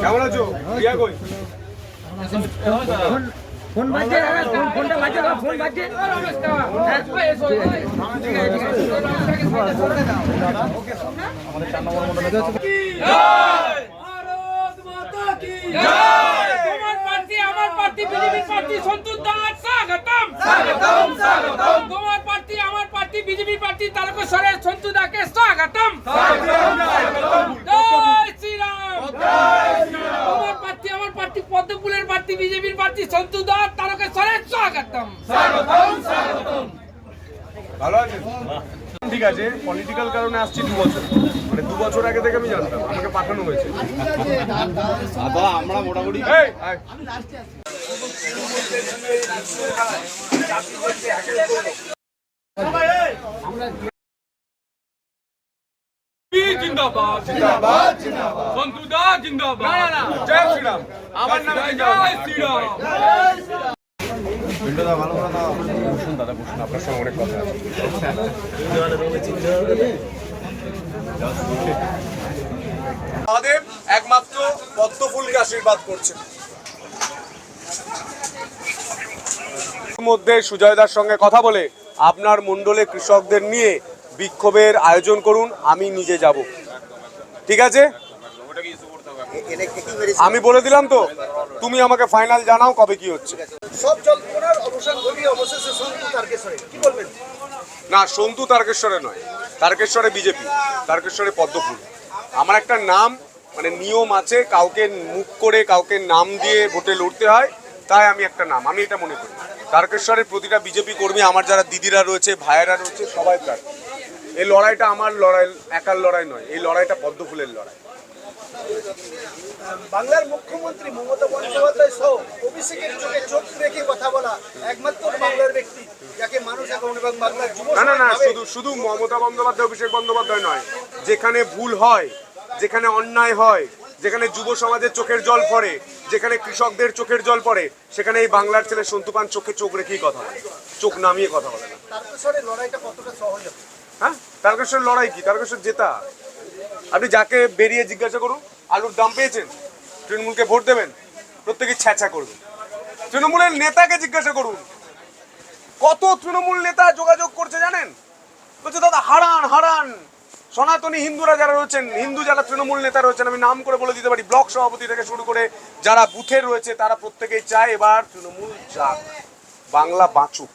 কেমন আছো? রিয়া কই? ফোন বাজছে, ফোনটা বাজছে, ফোন বাজছে। আমাদের 4 নম্বর মন্ডলে ভারত মাতা কি জয়। তোমার পার্টি আমার party BJP party santoor Das স্বাগতম স্বাগতম স্বাগতম। তোমার পার্টি আমার পার্টি বিজেপি পার্টি তারকেশ্বরের সন্তু দাকে স্বাগতম স্বাগতম স্বাগতম। জয় শ্রীরাম জয় শ্রীরাম। তোমার পার্টি আমার পার্টি পদ্মফুলের পার্টি বিজেপির পার্টি সন্তু দাস তারকেশ্বরের স্বাগতম স্বাগতম স্বাগতম। ভালো আছে? ঠিক আছে, পলিটিক্যাল কারণে আসছি 2 বছর, মানে 2 বছর আগে থেকে আমি জানতাম, আমাকে পাঠানো হয়েছে। আমরা মোটামুটি জিন্দাবাদ জিন্দাবাদ জিন্দাবাদ। সন্তু দাস জিন্দাবাদ। জয় শ্রীরাম। আমার নাম জয় শ্রীরাম। ভিডিওটা ভালো করে দাও। বসুন দাদা, বসুন, আপনার সঙ্গে অনেক কথা আছে। মহাদেব একমাত্র পদ্মফুলকে আশীর্বাদ করছে। মধ্যে সুজয়দার সঙ্গে কথা বলে আপনার মণ্ডলে কৃষকদের নিয়ে বিক্ষোভের আয়োজন করুন, আমি নিজে যাব। ঠিক আছে, আমি বলে দিলাম তো, তুমি আমাকে ফাইনাল জানাও কবে কি হচ্ছে। সব জল্পনার অবসান ঘটিয়ে অবশেষে সন্তু তারকেশ্বরে কি বলবেন? না, সন্তু তারকেশ্বরে নয়, তারকেশ্বরে বিজেপি, তারকেশ্বরে পদ্মফুল। আমার একটা নাম, মানে নিয়ম আছে, কাউকে মুখ করে কাউকে নাম দিয়ে ভোটে লড়তে হয়, তাই আমি একটা নাম, আমি এটা মনে করি। তারকেশ্বরের প্রতিটা বিজেপি কর্মী, আমার যারা দিদিরা রয়েছে, ভাইয়েরা রয়েছে, সবাই তার। এই লড়াইটা আমার লড়াই, একার লড়াই নয়, এই লড়াইটা পদ্মফুলের লড়াই। বাংলার মুখ্যমন্ত্রী মমতা বন্দ্যোপাধ্যায় সহ অভিষেকের চোখে চোখ রেখে কথা বলা একমাত্র বাংলার ব্যক্তি যাকে মানুষ এখন এবং বাংলার যুব না না না, শুধু মমতা বন্দ্যোপাধ্যায়, অভিষেক বন্দ্যোপাধ্যায় নয়, যেখানে ভুল হয়, যেখানে অন্যায় হয়, যেখানে যুব সমাজের চোখের জল পড়ে, যেখানে কৃষকদের চোখের জল পড়ে, সেখানে এই বাংলার ছেলে সন্তুপান চোখে চোখ রেখেই কথা বলে, চোখ নামিয়ে কথা বলে না। তারকেশ্বরের লড়াইটা কতটা সহজ হবে? হ্যাঁ, তারকেশ্বর লড়াই কি? তারকেশ্বর জেতা। আপনি যাকে বেরিয়ে জিজ্ঞাসা করুন, আলুর দাম পেয়েছেন, তৃণমূলকে ভোট দেবেন, প্রত্যেকে ছ্যাঁচা করবে। তৃণমূলের নেতাকে জিজ্ঞাসা করুন, কত তৃণমূল নেতা যোগাযোগ করছে জানেন? বলছে দাদা হারান হারান। সনাতনী হিন্দুরা যারা রয়েছেন, হিন্দু যারা তৃণমূল নেতা রয়েছেন, আমি নাম করে বলে দিতে পারি, ব্লক সভাপতি থেকে শুরু করে যারা বুথে রয়েছে, তারা প্রত্যেকেই চায় এবার তৃণমূল যাক, বাংলা বাঁচুক।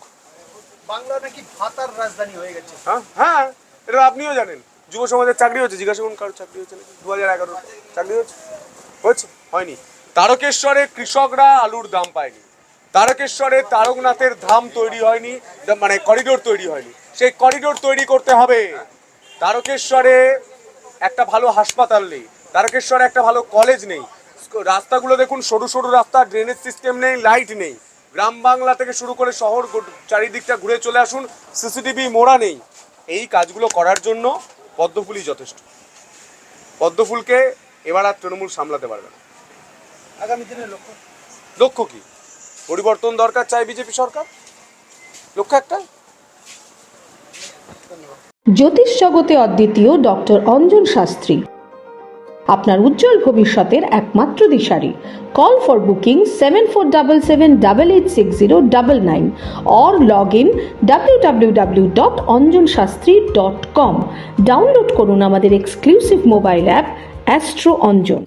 বাংলা নাকি ভাতার রাজধানী হয়ে গেছে। হ্যাঁ হ্যাঁ, এটা আপনিও জানেন। যুব সমাজের চাকরি হচ্ছে, জিজ্ঞাসা করুন কারোর চাকরি হচ্ছে নাকি? 2011 চাকরি হচ্ছে হয়নি। তারকেশ্বরে কৃষকরা আলুর দাম পায়নি, তারকেশ্বরে তারকনাথের ধাম তৈরি হয়নি, মানে করিডোর তৈরি হয়নি, সেই করিডোর তৈরি করতে হবে। তারকেশ্বরে একটা ভালো হাসপাতাল নেই, তারকেশ্বরে একটা ভালো কলেজ নেই, রাস্তাগুলো দেখুন সরু সরু রাস্তা, ড্রেনেজ সিস্টেম নেই, লাইট নেই। গ্রাম বাংলা থেকে শুরু করে শহর চারিদিকটা ঘুরে চলে আসুন, সিসিটিভি মোড়া নেই। এই কাজগুলো করার জন্য পদ্মফুলই যথেষ্ট। পদ্মফুলকে এবার আর তৃণমূল সামলাতে পারবে না। আগামী দিনের লক্ষ্য কি? পরিবর্তন দরকার, চাই বিজেপি সরকার, লক্ষ্য একটা। জ্যোতিষ জগতে অদ্বিতীয় ডক্টর অঞ্জন শাস্ত্রী, আপনার উজ্জ্বল ভবিষ্যতের একমাত্র দিশারি। Call for booking 7477886099 or log in www.anjanshastri.com। Download করুন আমাদের exclusive mobile app astro Anjan.